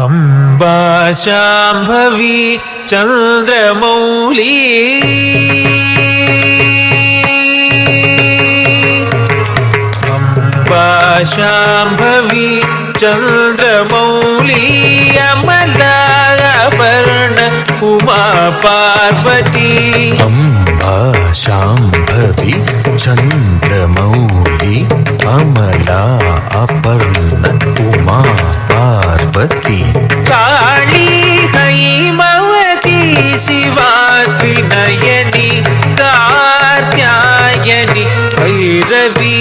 Amba Shambhavi Chandramouli Amba Shambhavi Chandramouli अमलाभरण Uma Parvati Amba Shambhavi Chandramouli Amla Aparna Uma Parvati Kali Haimavati शिवात्रि नयनी Katyayani Bhairavi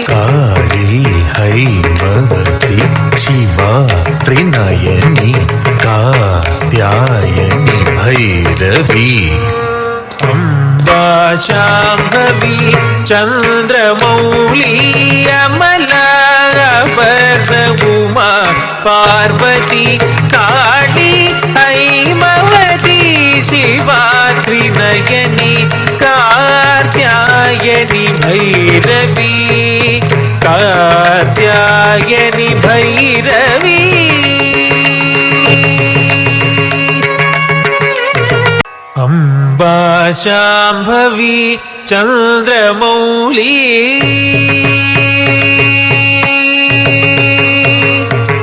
Kali Haimavati Shiva Trinayani Katyayani Bhairavi Amba Shambhavi Chandramouli अमलाभरण Uma Parvati Kali Haimavati शिवात्रि नयनी Katyayani Bhairavi Katyayani Bhairavi Amba Shambhavi Chandramouli.